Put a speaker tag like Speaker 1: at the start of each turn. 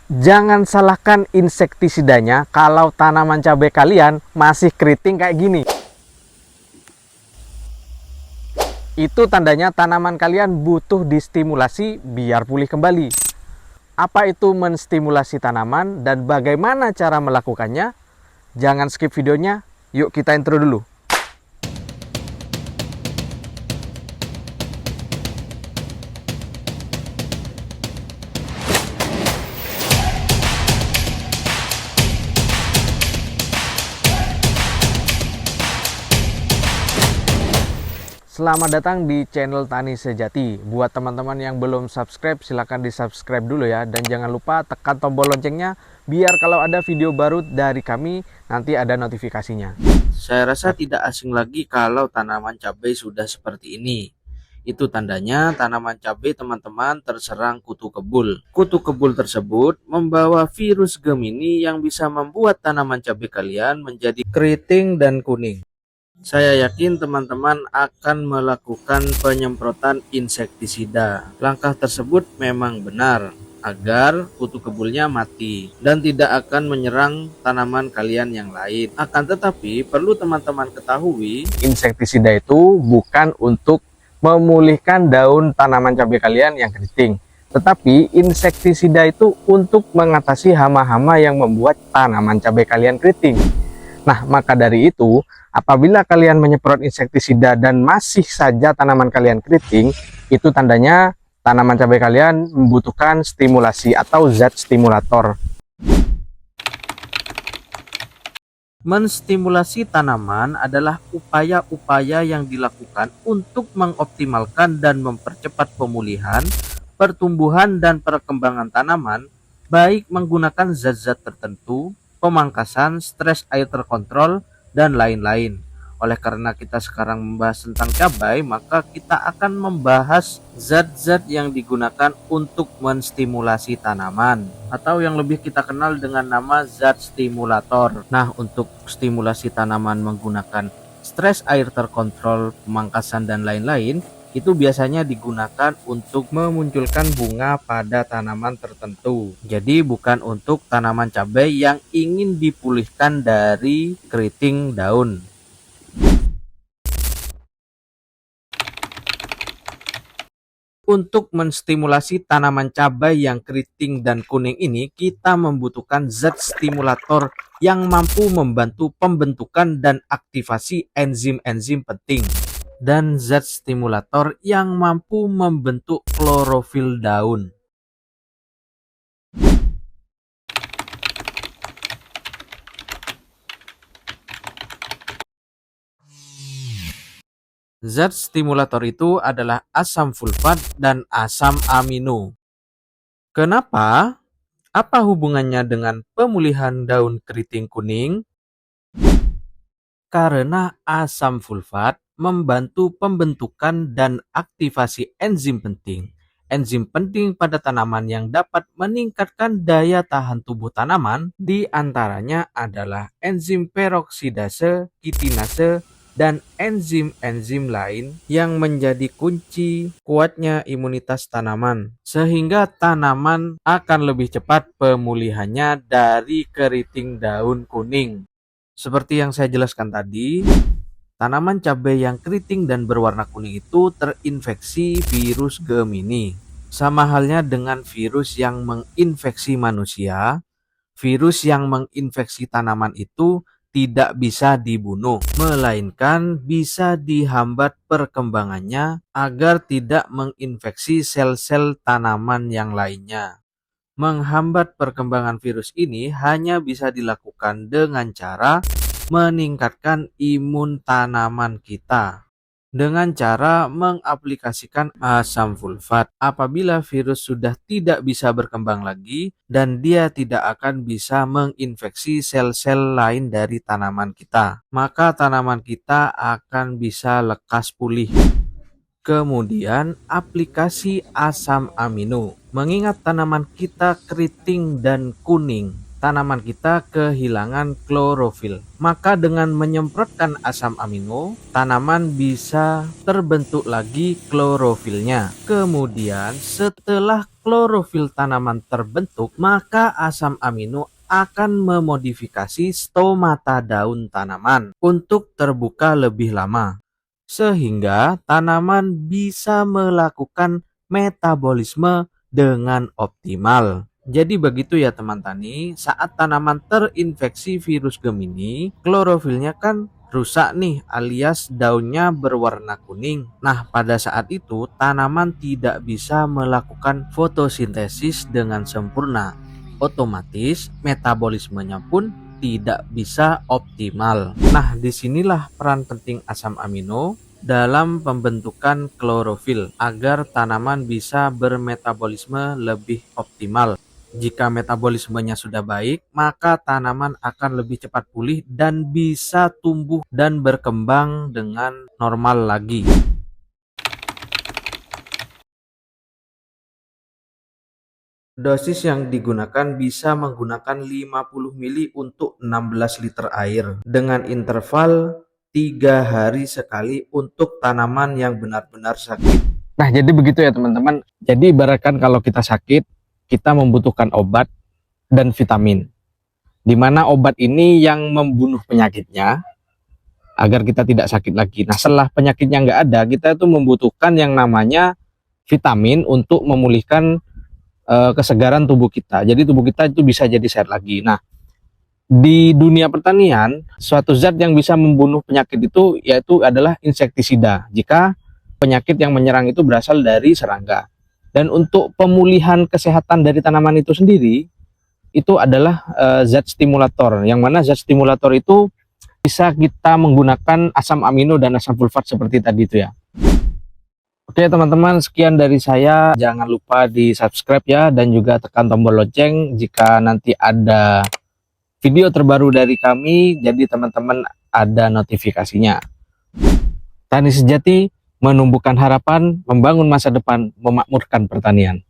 Speaker 1: Jangan salahkan insektisidanya kalau tanaman cabai kalian masih keriting kayak gini. Itu tandanya tanaman kalian butuh distimulasi biar pulih kembali. Apa itu menstimulasi tanaman dan bagaimana cara melakukannya? Jangan skip videonya, yuk kita intro dulu. Selamat datang di channel Tani Sejati. Buat teman-teman yang belum subscribe, silahkan di subscribe dulu ya. Dan jangan lupa tekan tombol loncengnya, biar kalau ada video baru dari kami, nanti ada notifikasinya.
Speaker 2: Saya rasa tidak asing lagi kalau tanaman cabai sudah seperti ini. Itu tandanya tanaman cabai teman-teman terserang kutu kebul. Kutu kebul tersebut membawa virus Gemini yang bisa membuat tanaman cabai kalian menjadi keriting dan kuning. Saya yakin teman-teman akan melakukan penyemprotan insektisida. Langkah tersebut memang benar agar kutu kebulnya mati dan tidak akan menyerang tanaman kalian yang lain. Akan tetapi perlu teman-teman ketahui,
Speaker 1: Insektisida itu bukan untuk memulihkan daun tanaman cabai kalian yang keriting, tetapi insektisida itu untuk mengatasi hama-hama yang membuat tanaman cabai kalian keriting. Nah, maka dari itu, apabila kalian menyemprot insektisida dan masih saja tanaman kalian keriting, itu tandanya tanaman cabai kalian membutuhkan stimulasi atau zat stimulator.
Speaker 2: menstimulasi tanaman adalah upaya-upaya yang dilakukan untuk mengoptimalkan dan mempercepat pemulihan, pertumbuhan dan perkembangan tanaman, baik menggunakan zat-zat tertentu, pemangkasan, stres air terkontrol, dan lain-lain. Oleh karena kita sekarang membahas tentang cabai, maka kita akan membahas zat-zat yang digunakan untuk menstimulasi tanaman, atau yang lebih kita kenal dengan nama zat stimulator. Nah, untuk stimulasi tanaman menggunakan stres air terkontrol, pemangkasan, dan lain-lain, itu biasanya digunakan untuk memunculkan bunga pada tanaman tertentu. Jadi bukan untuk tanaman cabai yang ingin dipulihkan dari keriting daun. Untuk menstimulasi tanaman cabai yang keriting dan kuning ini, kita membutuhkan zat stimulator yang mampu membantu pembentukan dan aktivasi enzim-enzim penting, dan zat stimulator yang mampu membentuk klorofil daun. Zat stimulator itu adalah asam sulfat dan asam amino. Kenapa? Apa hubungannya dengan pemulihan daun keriting kuning? Karena asam sulfat membantu pembentukan dan aktivasi enzim penting. Enzim penting pada tanaman yang dapat meningkatkan daya tahan tubuh tanaman, di antaranya adalah enzim peroksidase, kitinase, dan enzim-enzim lain yang menjadi kunci kuatnya imunitas tanaman, sehingga tanaman akan lebih cepat pemulihannya dari keriting daun kuning. Seperti yang saya jelaskan tadi, tanaman cabai yang keriting dan berwarna kuning itu terinfeksi virus Gemini. Sama halnya dengan virus yang menginfeksi manusia, virus yang menginfeksi tanaman itu tidak bisa dibunuh, melainkan bisa dihambat perkembangannya agar tidak menginfeksi sel-sel tanaman yang lainnya. Menghambat perkembangan virus ini hanya bisa dilakukan dengan cara meningkatkan imun tanaman kita dengan cara mengaplikasikan asam sulfat. Apabila virus sudah tidak bisa berkembang lagi dan dia tidak akan bisa menginfeksi sel-sel lain dari tanaman kita, maka tanaman kita akan bisa lekas pulih. Kemudian aplikasi asam amino. Mengingat tanaman kita keriting dan kuning, tanaman kita kehilangan klorofil. Maka dengan menyemprotkan asam amino, tanaman bisa terbentuk lagi klorofilnya. Kemudian setelah klorofil tanaman terbentuk, maka asam amino akan memodifikasi stomata daun tanaman untuk terbuka lebih lama, sehingga tanaman bisa melakukan metabolisme dengan optimal. Jadi begitu ya teman tani, saat tanaman terinfeksi virus Gemini, klorofilnya kan rusak nih, alias daunnya berwarna kuning. Nah, pada saat itu tanaman tidak bisa melakukan fotosintesis dengan sempurna. Otomatis metabolismenya pun tidak bisa optimal. Nah, disinilah peran penting asam amino dalam pembentukan klorofil agar tanaman bisa bermetabolisme lebih optimal. Jika metabolismenya sudah baik, maka tanaman akan lebih cepat pulih dan bisa tumbuh dan berkembang dengan normal lagi. Dosis yang digunakan bisa menggunakan 50 mili untuk 16 liter air dengan interval 3 hari sekali untuk tanaman yang benar-benar sakit.
Speaker 1: Nah, jadi begitu ya teman-teman. Jadi ibaratkan kalau kita sakit, kita membutuhkan obat dan vitamin. Di mana obat ini yang membunuh penyakitnya agar kita tidak sakit lagi. Nah, setelah penyakitnya nggak ada, kita itu membutuhkan yang namanya vitamin untuk memulihkan kesegaran tubuh kita. Jadi tubuh kita itu bisa jadi sehat lagi. Nah, di dunia pertanian, suatu zat yang bisa membunuh penyakit itu yaitu adalah insektisida. Jika penyakit yang menyerang itu berasal dari serangga. Dan untuk pemulihan kesehatan dari tanaman itu sendiri, itu adalah zat stimulator. Yang mana zat stimulator itu bisa kita menggunakan asam amino dan asam sulfat seperti tadi itu ya. Oke teman-teman, sekian dari saya. Jangan lupa di subscribe ya, dan juga tekan tombol lonceng jika nanti ada video terbaru dari kami, jadi teman-teman ada notifikasinya. Tani Sejati, menumbuhkan harapan, membangun masa depan, memakmurkan pertanian.